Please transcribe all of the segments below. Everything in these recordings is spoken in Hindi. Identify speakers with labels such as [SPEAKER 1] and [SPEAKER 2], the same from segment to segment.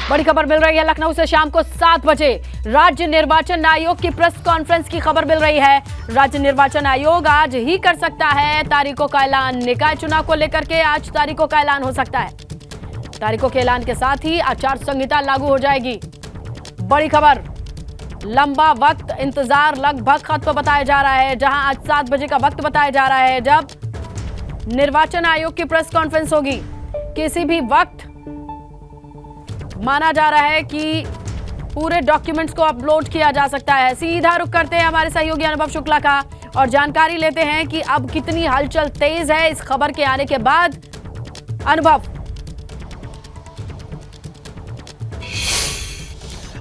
[SPEAKER 1] बड़ी खबर मिल रही है लखनऊ से। शाम को 7 बजे राज्य निर्वाचन आयोग की प्रेस कॉन्फ्रेंस की खबर मिल रही है। राज्य निर्वाचन आयोग आज ही कर सकता है तारीखों का ऐलान। निकाय चुनाव को लेकर के आज तारीखों का ऐलान हो सकता है। तारीखों के ऐलान के साथ ही आचार संहिता लागू हो जाएगी। बड़ी खबर, लंबा वक्त इंतजार लगभग खत्म बताया जा रहा है। जहां आज 7 बजे का वक्त बताया जा रहा है जब निर्वाचन आयोग की प्रेस कॉन्फ्रेंस होगी। किसी भी वक्त माना जा रहा है कि पूरे डॉक्यूमेंट्स को अपलोड किया जा सकता है। सीधा रुख करते हैं हमारे सहयोगी अनुभव शुक्ला का और जानकारी लेते हैं कि अब कितनी हलचल तेज है इस खबर के आने के बाद। अनुभव।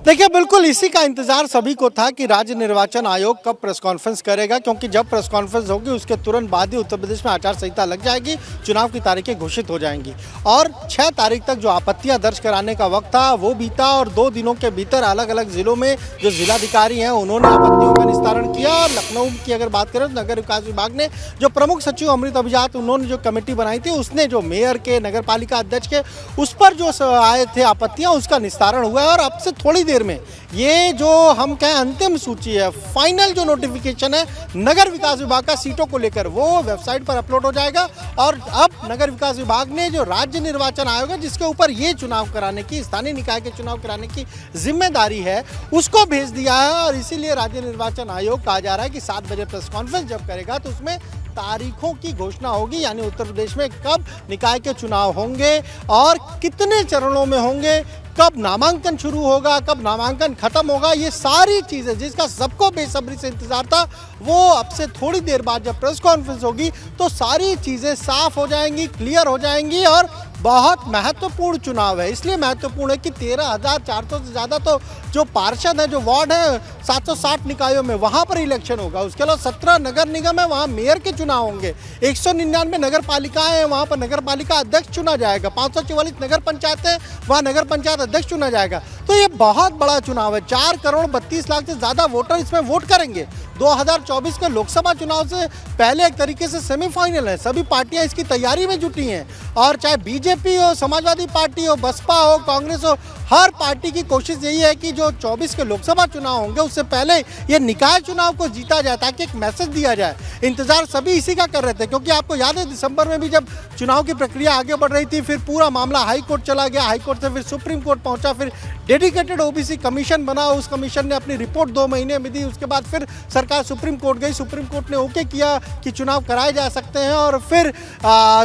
[SPEAKER 2] देखिए, बिल्कुल इसी का इंतजार सभी को था कि राज्य निर्वाचन आयोग कब प्रेस कॉन्फ्रेंस करेगा, क्योंकि जब प्रेस कॉन्फ्रेंस होगी उसके तुरंत बाद ही उत्तर प्रदेश में आचार संहिता लग जाएगी, चुनाव की तारीखें घोषित हो जाएंगी। और 6 तारीख तक जो आपत्तियां दर्ज कराने का वक्त था वो बीता और 2 दिनों के भीतर अलग अलग जिलों में जो जिलाधिकारी हैं उन्होंने आपत्तियों का निस्तारण किया। और लखनऊ की अगर बात करें तो नगर विकास विभाग ने जो प्रमुख सचिव अमृत अभिजात उन्होंने जो कमेटी बनाई थी उसने जो मेयर के, नगर पालिका अध्यक्ष के, उस पर जो आए थे आपत्तियां उसका निस्तारण हुआ है। और अब से थोड़ी देर में ये जो हम कहें अंतिम सूची है, फाइनल जो नोटिफिकेशन है नगर विकास विभाग का सीटों को लेकर, वो वेबसाइट पर अपलोड हो जाएगा। और अब नगर विकास विभाग ने जो राज्य निर्वाचन आयोग है जिसके ऊपर ये चुनाव कराने की, स्थानीय निकाय के चुनाव कराने की जिम्मेदारी है, उसको भेज दिया है। और इसीलिए राज्य निर्वाचन आयोग कहा जा रहा है कि 7 बजे प्रेस कॉन्फ्रेंस जब करेगा तो उसमें तारीखों की घोषणा होगी, यानी उत्तर प्रदेश में कब निकाय के चुनाव होंगे और कितने चरणों में होंगे, कब नामांकन शुरू होगा, कब नामांकन खत्म होगा, ये सारी चीज़ें जिसका सबको बेसब्री से इंतजार था वो अब से थोड़ी देर बाद जब प्रेस कॉन्फ्रेंस होगी तो सारी चीज़ें साफ हो जाएंगी, क्लियर हो जाएंगी। और बहुत महत्वपूर्ण चुनाव है, इसलिए महत्वपूर्ण है कि 13,400 से ज़्यादा तो जो पार्षद हैं, जो वार्ड है 760 निकायों में, वहाँ पर इलेक्शन होगा। उसके अलावा 17 नगर निगम है, वहाँ मेयर के चुनाव होंगे। 199 नगर पालिकाएँ हैं, वहाँ पर नगर पालिका अध्यक्ष चुना जाएगा। 544 नगर पंचायत है, वहाँ नगर पंचायत अध्यक्ष चुना जाएगा। तो ये बहुत बड़ा चुनाव है। 4 करोड़ 32 लाख से ज़्यादा वोटर इसमें वोट करेंगे। 2024 के लोकसभा चुनाव से पहले एक तरीके से सेमीफाइनल है। सभी पार्टियां इसकी तैयारी में जुटी हैं और चाहे बीजेपी हो, समाजवादी पार्टी हो, बसपा हो, कांग्रेस हो, हर पार्टी की कोशिश यही है कि जो 24 के लोकसभा चुनाव होंगे उससे पहले ये निकाय चुनाव को जीता जाए ताकि एक मैसेज दिया जाए। इंतजार सभी इसी का कर रहे थे, क्योंकि आपको याद है दिसंबर में भी जब चुनाव की प्रक्रिया आगे बढ़ रही थी, फिर पूरा मामला हाई कोर्ट चला गया, हाई कोर्ट से फिर सुप्रीम कोर्ट पहुंचा, फिर डेडिकेटेड ओबीसी कमीशन बना, उस कमीशन ने अपनी रिपोर्ट 2 महीने में दी। उसके बाद फिर सरकार सुप्रीम कोर्ट गई, सुप्रीम कोर्ट ने ओके किया कि चुनाव कराए जा सकते हैं। और फिर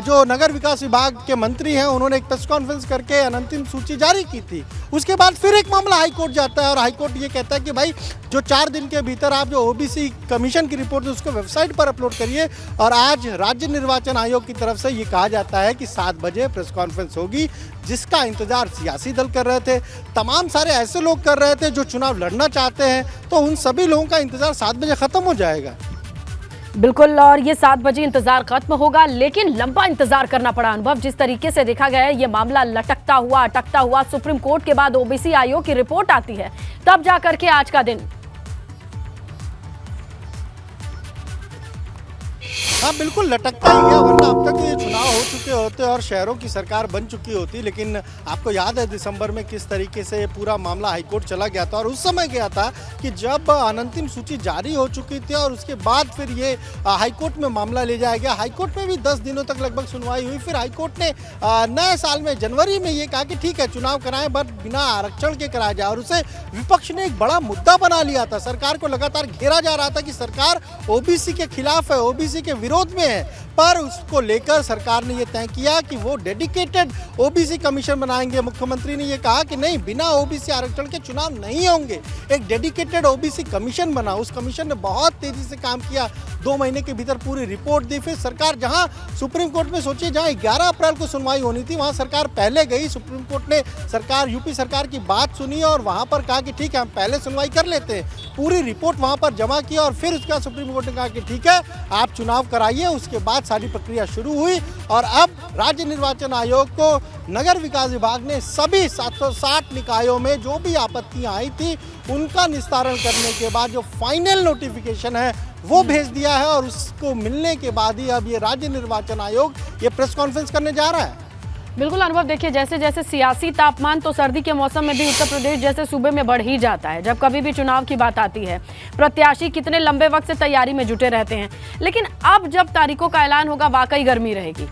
[SPEAKER 2] जो नगर विकास विभाग के मंत्री हैं उन्होंने एक प्रेस कॉन्फ्रेंस करके अंतिम सूची जारी की थी। उसके बाद फिर एक मामला हाई कोर्ट जाता है और हाई कोर्ट ये कहता है कि भाई जो 4 दिन के भीतर आप जो ओबीसी कमीशन की रिपोर्ट है उसको वेबसाइट पर अपलोड करिए। और आज राज्य निर्वाचन आयोग की तरफ से ये कहा जाता है कि 7 बजे प्रेस कॉन्फ्रेंस होगी, जिसका इंतजार सियासी दल कर रहे थे, तमाम सारे ऐसे लोग कर रहे थे जो चुनाव लड़ना चाहते हैं। तो उन सभी लोगों का इंतजार 7 बजे खत्म हो जाएगा।
[SPEAKER 1] बिल्कुल, और ये 7 बजे इंतजार खत्म होगा, लेकिन लंबा इंतजार करना पड़ा। अनुभव, जिस तरीके से देखा गया है ये मामला लटकता हुआ अटकता हुआ सुप्रीम कोर्ट के बाद ओबीसी आयोग की रिपोर्ट आती है, तब जाकर के आज का दिन।
[SPEAKER 2] हाँ, बिल्कुल लटकता ही है, वरना अब तक ये चुनाव हो चुके होते और शहरों की सरकार बन चुकी होती। लेकिन आपको याद है दिसंबर में किस तरीके से पूरा मामला हाईकोर्ट चला गया था, और उस समय गया था कि जब अंतिम सूची जारी हो चुकी थी और उसके बाद फिर ये हाईकोर्ट में मामला ले जाया गया। हाईकोर्ट में भी 10 दिनों तक लगभग सुनवाई हुई। फिर हाईकोर्ट ने नए साल में जनवरी में ये कहा कि ठीक है चुनाव कराएं, बट बिना आरक्षण के कराया जाए। और उसे विपक्ष ने एक बड़ा मुद्दा बना लिया था। सरकार को लगातार घेरा जा रहा था कि सरकार ओबीसी के खिलाफ है, ओबीसी के विरोध में है। पर उसको लेकर सरकार ने यह तय किया कि वो डेडिकेटेड ओबीसी कमीशन बनाएंगे। मुख्यमंत्री ने यह कहा कि नहीं, बिना ओबीसी आरक्षण के चुनाव नहीं होंगे। एक डेडिकेटेड ओबीसी कमीशन बना, उस कमीशन ने बहुत तेजी से काम किया, 2 महीने के भीतर पूरी रिपोर्ट दी। फिर सरकार जहां सुप्रीम कोर्ट में सोचिए जहां 11 अप्रैल को सुनवाई होनी थी वहां सरकार पहले गई। सुप्रीम कोर्ट ने यूपी सरकार की बात सुनी और वहां पर कहा कि ठीक है हम पहले सुनवाई कर लेते हैं। पूरी रिपोर्ट वहां पर जमा की और फिर उसके बाद सुप्रीम कोर्ट ने कहा कि ठीक है आप चुनाव कराइए। उसके बाद सारी प्रक्रिया शुरू हुई और अब राज्य निर्वाचन आयोग को नगर विकास विभाग ने सभी 760 निकायों में जो भी आपत्तियां आई थी उनका निस्तारण करने के बाद जो फाइनल नोटिफिकेशन है वो भेज दिया है। और उसको मिलने के बाद ही अब ये राज्य निर्वाचन आयोग ये प्रेस कॉन्फ्रेंस करने जा रहा है।
[SPEAKER 1] बिल्कुल अनुभव, देखिए जैसे जैसे सियासी तापमान तो सर्दी के मौसम में भी उत्तर प्रदेश जैसे सूबे में बढ़ ही जाता है जब कभी भी चुनाव की बात आती है। प्रत्याशी कितने लंबे वक्त से तैयारी में जुटे रहते हैं, लेकिन अब जब तारीखों का ऐलान होगा वाकई गर्मी रहेगी,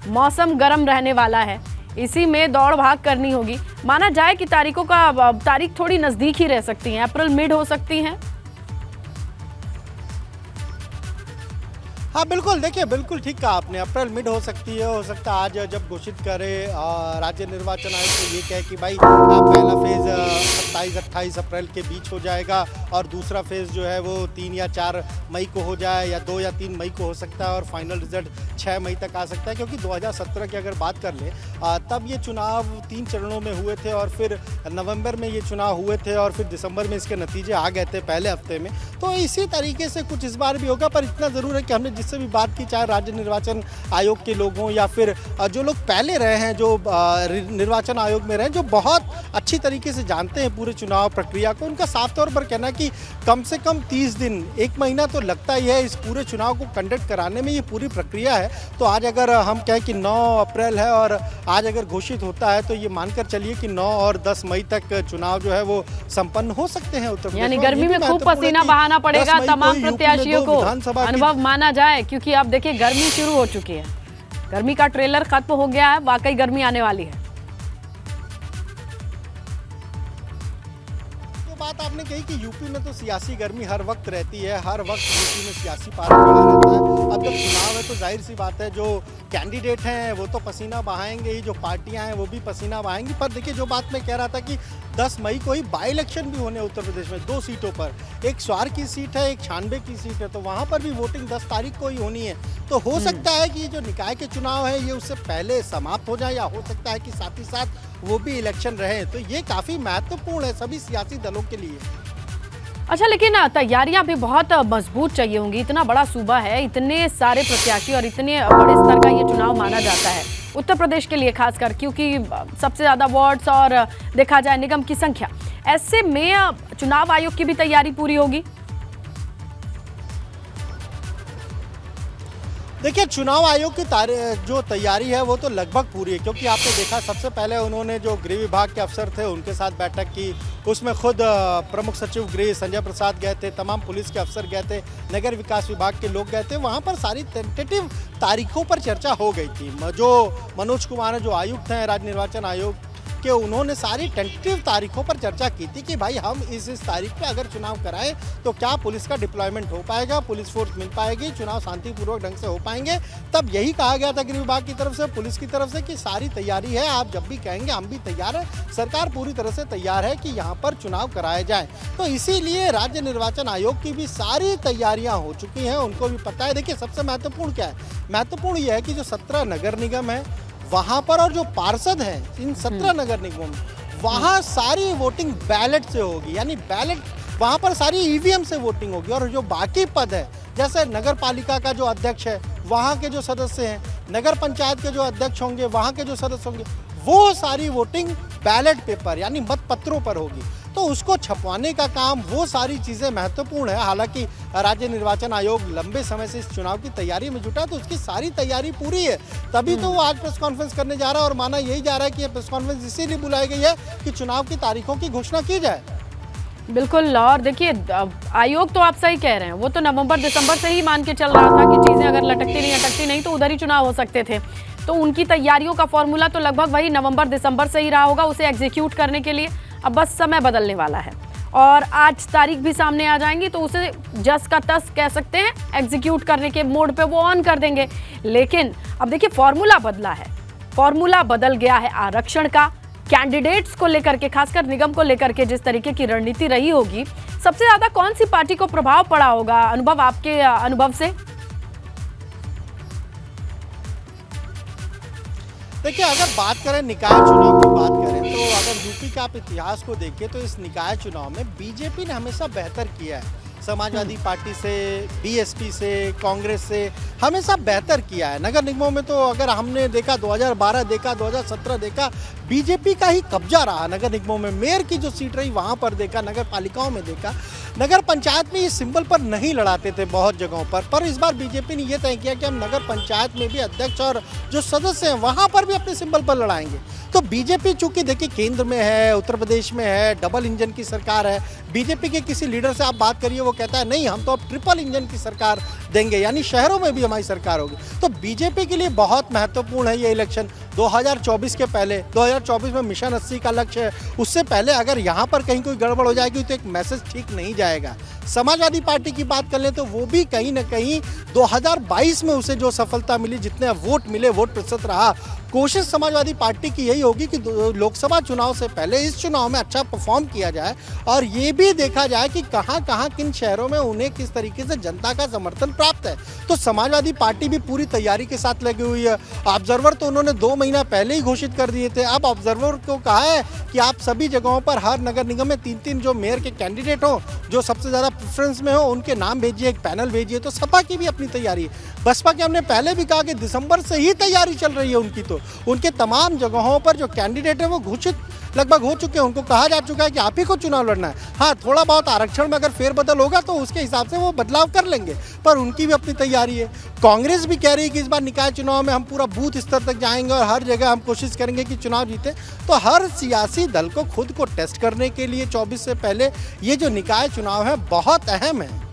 [SPEAKER 1] मौसम गर्म रहने वाला है, इसी में दौड़ भाग करनी होगी। माना जाए कि तारीख थोड़ी नजदीक ही रह सकती है, अप्रैल मिड हो सकती है।
[SPEAKER 2] हाँ बिल्कुल, देखिए बिल्कुल ठीक कहा आपने, अप्रैल मिड हो सकती है, हो सकता है आज जब घोषित करे राज्य निर्वाचन आयोग तो ये कहे कि भाई पहला फेज़ 27-28 अप्रैल के बीच हो जाएगा और दूसरा फेज़ जो है वो 3 या 4 मई को हो जाए या 2 या 3 मई को हो सकता है और फाइनल रिजल्ट 6 मई तक आ सकता है। क्योंकि 2017 की अगर बात कर ले तब ये चुनाव 3 चरणों में हुए थे और फिर नवंबर में ये चुनाव हुए थे और फिर दिसंबर में इसके नतीजे आ गए थे पहले हफ्ते में। तो इसी तरीके से कुछ इस बार भी होगा, पर इतना ज़रूर है कि हमने जिससे भी बात की, चाहे राज्य निर्वाचन आयोग के लोग हों या फिर जो लोग पहले रहे हैं, जो निर्वाचन आयोग में रहे, जो बहुत अच्छी तरीके से जानते हैं पूरे चुनाव प्रक्रिया को, उनका साफ तौर पर कहना है कि कम से कम 30 दिन 1 महीना तो लगता ही है इस पूरे चुनाव को कंडक्ट कराने में, ये पूरी प्रक्रिया है। तो आज अगर हम कहें कि 9 अप्रैल है और आज अगर घोषित होता है तो ये मानकर चलिए कि 9 और 10 मई तक चुनाव जो है वो संपन्न हो सकते हैं उत्तर प्रदेश।
[SPEAKER 1] यानी गर्मी में खूब पसीना बहाना पड़ेगा तमाम प्रत्याशियों को, अनुभव माना जाए, क्योंकि अब देखिए गर्मी शुरू हो चुकी है, गर्मी का ट्रेलर खत्म हो गया है, वाकई गर्मी आने वाली है।
[SPEAKER 2] बात आपने कही कि यूपी में तो सियासी गर्मी हर वक्त रहती है, हर वक्त यूपी में सियासी पारा चढ़ा रहता है। अब जब चुनाव है तो जाहिर सी बात है जो कैंडिडेट हैं वो तो पसीना बहाएंगे ही, जो पार्टियां हैं वो भी पसीना बहाएंगी। पर देखिए जो बात मैं कह रहा था कि 10 मई को ही बाई इलेक्शन भी होने उत्तर प्रदेश में 2 सीटों पर, एक स्वार की सीट है, एक छानबे की सीट है, तो वहाँ पर भी वोटिंग 10 तारीख को ही होनी है। तो हो सकता है कि जो निकाय के चुनाव है ये उससे पहले समाप्त हो जाए या हो सकता है कि साथ ही साथ वो भी इलेक्शन रहे। तो ये काफ़ी महत्वपूर्ण है सभी सियासी दलों के लिए।
[SPEAKER 1] अच्छा, लेकिन तैयारियां भी बहुत मजबूत चाहिए होंगी, इतना बड़ा सूबा है, इतने सारे प्रत्याशी और इतने बड़े स्तर का ये चुनाव माना जाता है उत्तर प्रदेश के लिए खासकर, क्योंकि सबसे ज़्यादा वार्ड्स और देखा जाए निगम की संख्या, ऐसे में चुनाव आयोग की भी तैयारी पूरी होगी।
[SPEAKER 2] देखिए चुनाव आयोग की जो तैयारी है वो तो लगभग पूरी है, क्योंकि आपने देखा सबसे पहले उन्होंने जो गृह विभाग के अफसर थे उनके साथ बैठक की, उसमें खुद प्रमुख सचिव गृह संजय प्रसाद गए थे, तमाम पुलिस के अफसर गए थे, नगर विकास विभाग के लोग गए थे। वहाँ पर सारी टेंटेटिव तारीखों पर चर्चा हो गई थी। जो मनोज कुमार है, जो आयुक्त हैं राज्य निर्वाचन आयोग के, उन्होंने सारी टेंटेटिव तारीखों पर चर्चा की थी कि भाई हम इस तारीख पे अगर चुनाव कराएं तो क्या पुलिस का डिप्लॉयमेंट हो पाएगा, पुलिस फोर्स मिल पाएगी, चुनाव शांतिपूर्वक ढंग से हो पाएंगे। तब यही कहा गया था गृह विभाग की तरफ से, पुलिस की तरफ से कि सारी तैयारी है, आप जब भी कहेंगे हम भी तैयार हैं, सरकार पूरी तरह से तैयार है कि यहाँ पर चुनाव कराए जाए। तो इसीलिए राज्य निर्वाचन आयोग की भी सारी तैयारियाँ हो चुकी हैं, उनको भी पता है। देखिए सबसे महत्वपूर्ण क्या है, महत्वपूर्ण यह है कि जो 17 नगर निगम है वहाँ पर और जो पार्षद हैं इन 17 नगर निगमों में, वहाँ सारी वोटिंग बैलेट से होगी, यानी बैलेट वहाँ पर सारी ईवीएम से वोटिंग होगी। और जो बाकी पद है, जैसे नगर पालिका का जो अध्यक्ष है, वहाँ के जो सदस्य हैं, नगर पंचायत के जो अध्यक्ष होंगे, वहाँ के जो सदस्य होंगे, वो सारी वोटिंग बैलेट पेपर यानी मतपत्रों पर होगी। तो उसको छपवाने का काम, वो सारी चीज़ें महत्वपूर्ण है। हालांकि राज्य निर्वाचन आयोग लंबे समय से इस चुनाव की तैयारी में जुटा, तो उसकी सारी तैयारी पूरी है, तभी तो वो आज प्रेस कॉन्फ्रेंस करने जा रहा है। और माना यही जा रहा है कि ये प्रेस कॉन्फ्रेंस इसीलिए बुलाई गई है कि चुनाव की तारीखों की घोषणा की जाए।
[SPEAKER 1] बिल्कुल, और देखिए आयोग तो आप सही कह रहे हैं, वो तो नवंबर दिसंबर से ही मान के चल रहा था कि चीज़ें अगर लटकती नहीं अटकती नहीं तो उधर ही चुनाव हो सकते थे। तो उनकी तैयारियों का फॉर्मूला तो लगभग वही नवंबर दिसंबर से ही रहा होगा, उसे एग्जीक्यूट करने के लिए अब बस समय बदलने वाला है। और आज तारीख भी सामने आ जाएंगी तो उसे जस का तस कह सकते हैं, एग्जीक्यूट करने के मोड पे वो ऑन कर देंगे। लेकिन अब देखिए फॉर्मूला बदला है, फॉर्मूला बदल गया है आरक्षण का, कैंडिडेट्स को लेकर के, खासकर निगम को लेकर के जिस तरीके की रणनीति रही होगी, सबसे ज्यादा कौन सी पार्टी को प्रभाव पड़ा होगा अनुभव, आपके अनुभव से?
[SPEAKER 2] देखिए अगर बात करें निकाय चुनाव की बात करें तो अगर यूपी का आप इतिहास को देखें तो इस निकाय चुनाव में बीजेपी ने हमेशा बेहतर किया है, समाजवादी पार्टी से, बीएसपी से, कांग्रेस से हमेशा बेहतर किया है। नगर निगमों में तो अगर हमने देखा 2012 देखा, 2017 देखा, बीजेपी का ही कब्जा रहा नगर निगमों में। मेयर की जो सीट रही वहाँ पर देखा, नगर पालिकाओं में देखा, नगर पंचायत में इस सिंबल पर नहीं लड़ाते थे बहुत जगहों पर इस बार बीजेपी ने यह तय किया कि हम नगर पंचायत में भी अध्यक्ष और जो सदस्य हैं वहाँ पर भी अपने सिंबल पर लड़ाएंगे। तो बीजेपी चूंकि देखिए केंद्र में है, उत्तर प्रदेश में है, डबल इंजन की सरकार है। बीजेपी के किसी लीडर से आप बात करिए, वो कहता है नहीं हम तो अब ट्रिपल इंजन की सरकार देंगे, यानी शहरों में भी हमारी सरकार होगी। तो बीजेपी के लिए बहुत महत्वपूर्ण है ये इलेक्शन। 2024 के पहले, 2024 में मिशन 80 का लक्ष्य है, उससे पहले अगर यहाँ पर कहीं कोई गड़बड़ हो जाएगी तो एक मैसेज ठीक नहीं जाएगा। समाजवादी पार्टी की बात कर लें तो वो भी कहीं ना कहीं 2022 में उसे जो सफलता मिली, जितने वोट मिले, वोट प्रतिशत रहा, कोशिश समाजवादी पार्टी की यही होगी कि लोकसभा चुनाव से पहले इस चुनाव में अच्छा परफॉर्म किया जाए और ये भी देखा जाए कि कहां कहां किन शहरों में उन्हें किस तरीके से जनता का समर्थन प्राप्त है। तो समाजवादी पार्टी भी पूरी तैयारी के साथ लगी हुई है। ऑब्जर्वर तो उन्होंने 2 महीना पहले ही घोषित कर दिए थे। अब ऑब्जर्वर को कहा है कि आप सभी जगहों पर हर नगर निगम में 3-3 जो मेयर के कैंडिडेट हो, जो सबसे ज़्यादा प्रेफरेंस में हो, उनके नाम भेजिए, एक पैनल भेजिए। तो सपा की भी अपनी तैयारी है। बसपा के हमने पहले भी कहा कि दिसंबर से ही तैयारी चल रही है उनकी। तो उनके तमाम जगहों पर जो कैंडिडेट है वो घोषित लगभग हो चुके हैं। उनको कहा जा चुका है कि आप ही को चुनाव लड़ना है। हाँ, थोड़ा बहुत आरक्षण में अगर फेरबदल होगा तो उसके हिसाब से वो बदलाव कर लेंगे, पर उनकी भी अपनी तैयारी है। कांग्रेस भी कह रही है कि इस बार निकाय चुनाव में हम पूरा बूथ स्तर तक जाएंगे और हर जगह हम कोशिश करेंगे कि चुनाव जीते। तो हर सियासी दल को खुद को टेस्ट करने के लिए 24 से पहले ये जो निकाय चुनाव है बहुत अहम है।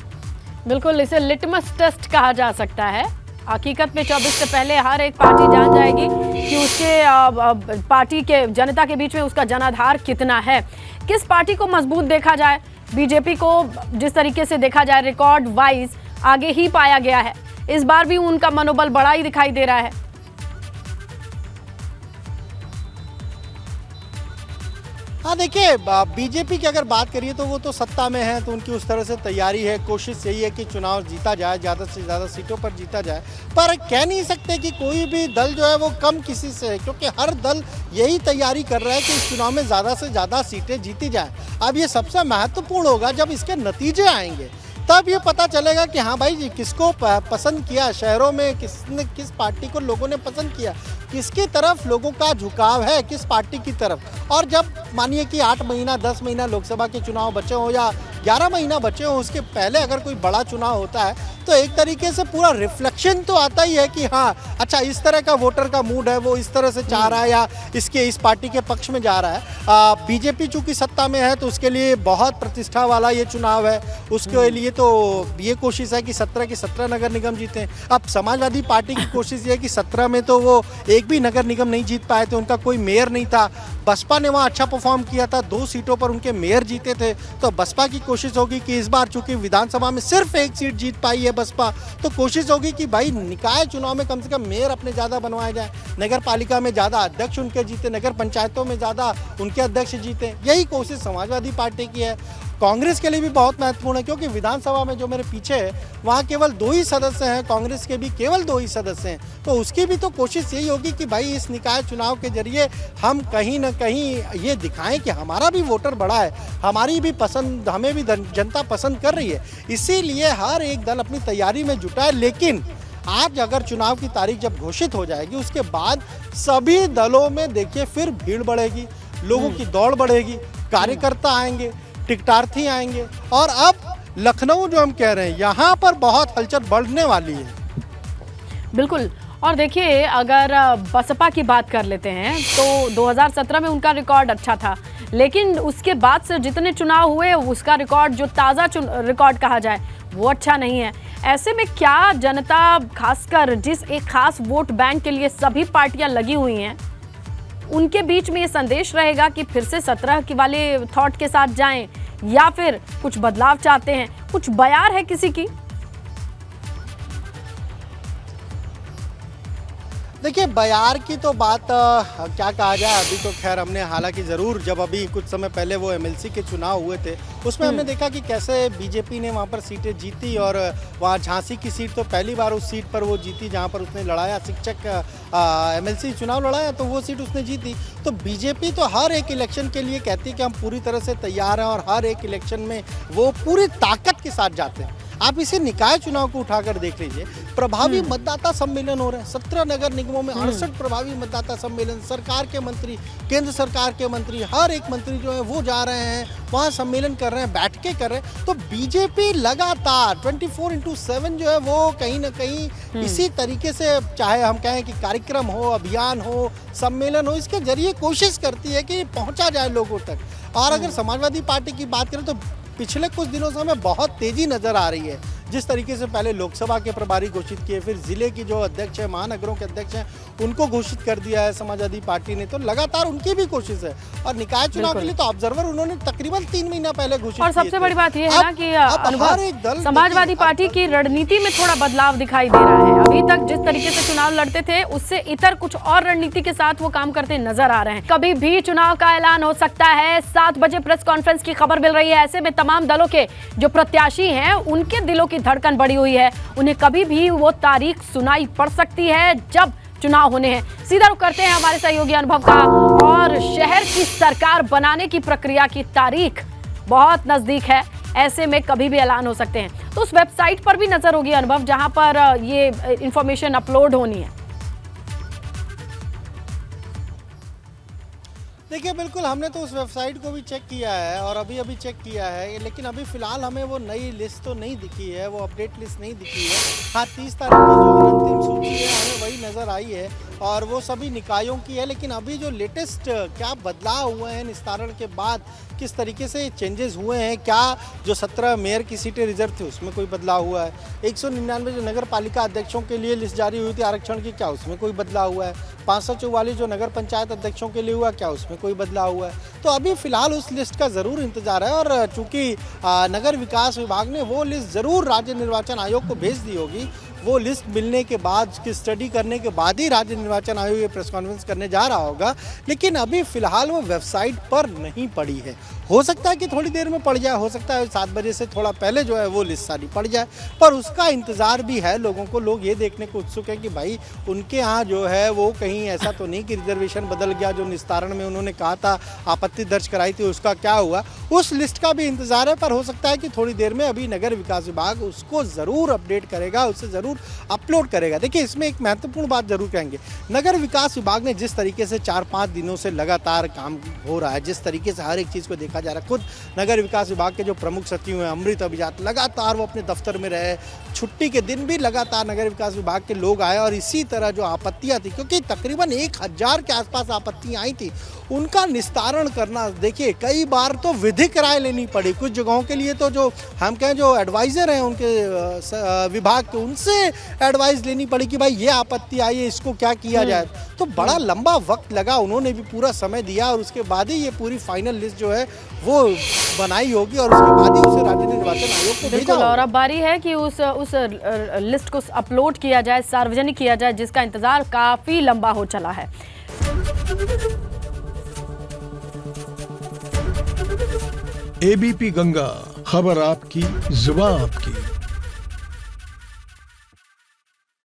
[SPEAKER 1] बिल्कुल, इसे लिटमस टेस्ट कहा जा सकता है। हकीकत में 24 से पहले हर एक पार्टी जान जाएगी कि उसके पार्टी के जनता के बीच में उसका जनाधार कितना है। किस पार्टी को मजबूत देखा जाए? बीजेपी को जिस तरीके से देखा जाए रिकॉर्ड वाइज आगे ही पाया गया है। इस बार भी उनका मनोबल बड़ा ही दिखाई दे रहा है।
[SPEAKER 2] हाँ देखिए, बीजेपी की अगर बात करिए तो वो तो सत्ता में है, तो उनकी उस तरह से तैयारी है, कोशिश यही है कि चुनाव जीता जाए, ज़्यादा से ज़्यादा सीटों पर जीता जाए। पर कह नहीं सकते कि कोई भी दल जो है वो कम किसी से है, क्योंकि हर दल यही तैयारी कर रहा है कि इस चुनाव में ज़्यादा से ज़्यादा सीटें जीती जाए। अब ये सबसे महत्वपूर्ण होगा जब इसके नतीजे आएंगे, तब ये पता चलेगा कि हाँ भाई जी किसको पसंद किया, शहरों में किस पार्टी को लोगों ने पसंद किया, किसकी तरफ लोगों का झुकाव है, किस पार्टी की तरफ। और जब मानिए कि 8 महीना 10 महीना लोकसभा के चुनाव बचे हों या 11 महीना बचे हों, उसके पहले अगर कोई बड़ा चुनाव होता है तो एक तरीके से पूरा रिफ्लेक्शन तो आता ही है कि हाँ अच्छा इस तरह का वोटर का मूड है, वो इस तरह से चाह रहा है या इस पार्टी के पक्ष में जा रहा है। बीजेपी चूंकि सत्ता में है तो उसके लिए बहुत प्रतिष्ठा वाला ये चुनाव है, उसके लिए तो ये कोशिश है कि 17 के 17 नगर निगम जीते। अब समाजवादी पार्टी की कोशिश ये है कि 17 में तो वो एक भी नगर निगम नहीं जीत पाए थे, उनका कोई मेयर नहीं था। बसपा ने वहाँ अच्छा परफॉर्म किया था, 2 सीटों पर उनके मेयर जीते थे। तो बसपा की कोशिश होगी कि इस बार चूंकि विधानसभा में सिर्फ 1 सीट जीत पाई है बसपा, तो कोशिश होगी कि भाई निकाय चुनाव में कम से कम मेयर अपने ज़्यादा बनवाए जाए, नगर पालिका में ज़्यादा अध्यक्ष उनके जीते, नगर पंचायतों में ज़्यादा उनके अध्यक्ष जीते। यही कोशिश समाजवादी पार्टी की है। कांग्रेस के लिए भी बहुत महत्वपूर्ण है, क्योंकि विधानसभा में जो मेरे पीछे है वहाँ केवल 2 ही सदस्य हैं, कांग्रेस के भी केवल 2 ही सदस्य हैं। तो उसकी भी तो कोशिश यही होगी कि भाई इस निकाय चुनाव के जरिए हम कहीं ना कहीं ये दिखाएं कि हमारा भी वोटर बड़ा है, हमारी भी पसंद, हमें भी जनता पसंद कर रही है। इसीलिए हर एक दल अपनी तैयारी में जुटा है। लेकिन आज अगर चुनाव की तारीख जब घोषित हो जाएगी उसके बाद सभी दलों में देखिए फिर भीड़ बढ़ेगी, लोगों की दौड़ बढ़ेगी, कार्यकर्ता आएंगे, टिकटार्थी आएंगे और अब लखनऊ जो हम कह रहे हैं यहाँ पर बहुत हलचल बढ़ने वाली है।
[SPEAKER 1] बिल्कुल। और देखिए अगर बसपा की बात कर लेते हैं तो 2017 में उनका रिकॉर्ड अच्छा था, लेकिन उसके बाद से जितने चुनाव हुए उसका रिकॉर्ड जो ताज़ा रिकॉर्ड कहा जाए वो अच्छा नहीं है। ऐसे में क्या जनता, खासकर जिस एक खास वोट बैंक के लिए सभी पार्टियां लगी हुई हैं, उनके बीच में ये संदेश रहेगा कि फिर से 17 की वाले थॉट के साथ जाएं या फिर कुछ बदलाव चाहते हैं? कुछ बयार है किसी की?
[SPEAKER 2] देखिए बयार की तो बात क्या कहा जाए, अभी तो खैर हमने हालांकि ज़रूर जब अभी कुछ समय पहले वो एमएलसी के चुनाव हुए थे उसमें हमने देखा कि कैसे बीजेपी ने वहाँ पर सीटें जीती और वहाँ झांसी की सीट तो पहली बार उस सीट पर वो जीती जहाँ पर उसने लड़ाया, शिक्षक एमएलसी चुनाव लड़ाया तो वो सीट उसने जीती। तो बीजेपी तो हर एक इलेक्शन के लिए कहती है कि हम पूरी तरह से तैयार हैं और हर एक इलेक्शन में वो पूरी ताकत के साथ जाते हैं। आप इसे निकाय चुनाव को उठाकर देख लीजिए, प्रभावी मतदाता सम्मेलन हो रहे हैं 17 नगर निगमों में, 68 प्रभावी मतदाता सम्मेलन, सरकार के मंत्री, केंद्र सरकार के मंत्री, हर एक मंत्री जो है वो जा रहे हैं वहाँ सम्मेलन कर रहे हैं, बैठकें कर रहे हैं। तो बीजेपी लगातार 24/7 जो है वो कहीं ना कहीं इसी तरीके से, चाहे हम कहें कि कार्यक्रम हो, अभियान हो, सम्मेलन हो, इसके जरिए कोशिश करती है कि पहुंचा जाए लोगों तक। और अगर समाजवादी पार्टी की बात करें तो पिछले कुछ दिनों से हमें बहुत तेजी नजर आ रही है। जिस तरीके से पहले लोकसभा के प्रभारी घोषित किए, फिर जिले की जो अध्यक्ष है, महानगरों के अध्यक्ष हैं, उनको घोषित कर दिया है समाजवादी पार्टी ने, तो लगातार उनकी भी कोशिश है। और निकाय चुनाव के लिए तो ऑब्जर्वर उन्होंने तकरीबन 3 महीना पहले घोषित
[SPEAKER 1] और सबसे बड़ी बात यह है ना कि अनुभव समाजवादी पार्टी की रणनीति में थोड़ा बदलाव दिखाई दे रहा है। अभी तक जिस तरीके से चुनाव लड़ते थे उससे इतर कुछ और रणनीति के साथ वो काम करते नजर आ रहे हैं। कभी भी चुनाव का ऐलान हो सकता है। 7 बजे प्रेस कॉन्फ्रेंस की खबर मिल रही है। ऐसे में तमाम दलों के जो प्रत्याशी हैं उनके दिलों की धड़कन बढ़ी हुई है। उन्हें कभी भी वो तारीख सुनाई पड़ सकती है जब चुनाव होने हैं। सीधा रुख करते हैं हमारे सहयोगी अनुभव का। और शहर की सरकार बनाने की प्रक्रिया की तारीख बहुत नजदीक है, ऐसे में कभी भी ऐलान हो सकते हैं। तो उस वेबसाइट पर भी नजर होगी अनुभव जहां पर ये इंफॉर्मेशन अपलोड होनी है।
[SPEAKER 2] देखिए बिल्कुल, हमने तो उस वेबसाइट को भी चेक किया है और अभी चेक किया है, लेकिन अभी फिलहाल हमें वो नई लिस्ट तो नहीं दिखी है, वो अपडेट लिस्ट नहीं दिखी है। हाँ, 30 तारीख की जो अंतिम सूची है हमें वही नज़र आई है और वो सभी निकायों की है। लेकिन अभी जो लेटेस्ट क्या बदलाव हुए हैं निस्तारण के बाद, किस तरीके से चेंजेस हुए हैं, क्या जो 17 मेयर की सीटें रिजर्व थी उसमें कोई बदलाव हुआ है, 199 जो नगर पालिका अध्यक्षों के लिए लिस्ट जारी हुई थी आरक्षण की, क्या उसमें कोई बदलाव हुआ है, 544 जो नगर पंचायत अध्यक्षों के लिए हुआ, क्या उसमें कोई बदलाव हुआ है। तो अभी फिलहाल उस लिस्ट का ज़रूर इंतजार है और चूंकि नगर विकास विभाग ने वो लिस्ट ज़रूर राज्य निर्वाचन आयोग को भेज दी होगी, वो लिस्ट मिलने के बाद, उसकी स्टडी करने के बाद ही राज्य निर्वाचन आयोग ये प्रेस कॉन्फ्रेंस करने जा रहा होगा। लेकिन अभी फिलहाल वो वेबसाइट पर नहीं पड़ी है। हो सकता है कि थोड़ी देर में पड़ जाए, हो सकता है 7 बजे से थोड़ा पहले जो है वो लिस्ट सारी पड़ जाए, पर उसका इंतज़ार भी है लोगों को। लोग ये देखने को उत्सुक है कि भाई उनके यहाँ जो है वो कहीं ऐसा तो नहीं कि रिजर्वेशन बदल गया, जो निस्तारण में उन्होंने कहा था, आपत्ति दर्ज कराई थी, उसका क्या हुआ, उस लिस्ट का भी इंतज़ार है। पर हो सकता है कि थोड़ी देर में अभी नगर विकास विभाग उसको ज़रूर अपडेट करेगा, उसे ज़रूर अपलोड करेगा। देखिए इसमें एक महत्वपूर्ण बात जरूर कहेंगे, नगर विकास विभाग ने जिस तरीके से 4-5 दिनों से लगातार काम हो रहा है, जिस तरीके से हर एक चीज़ को देखा जा रहा है, खुद नगर विकास विभाग के जो प्रमुख सचिव हैं अमृत अभिजात, लगातार वो अपने दफ्तर में रहे, छुट्टी के दिन भी लगातार नगर विकास विभाग के लोग आए और इसी तरह जो आपत्तियां थी, क्योंकि तकरीबन 1000 के आसपास आपत्तियां आई थी, उनका निस्तारण करना। देखिए कई बार तो विधिक राय लेनी पड़ी, कुछ जगहों के लिए तो जो हम कहें जो एडवाइज़र हैं उनके विभाग के, उनसे एडवाइस लेनी पड़ी कि भाई ये आपत्ति आई है, इसको क्या किया जाए। तो बड़ा लंबा वक्त लगा, उन्होंने भी पूरा समय दिया और उसके बाद ही ये पूरी फाइनल लिस्ट जो है वो बनाई होगी और उसके बाद ही उसे राज्य निर्वाचन आयोग को भेजा होगा।
[SPEAKER 1] और अब बारी है कि उस लिस्ट को अपलोड किया जाए, सार्वजनिक किया जाए, जिसका इंतजार काफी लंबा हो चला है।
[SPEAKER 3] एबीपी गंगा, खबर आपकी, जुबान आपकी।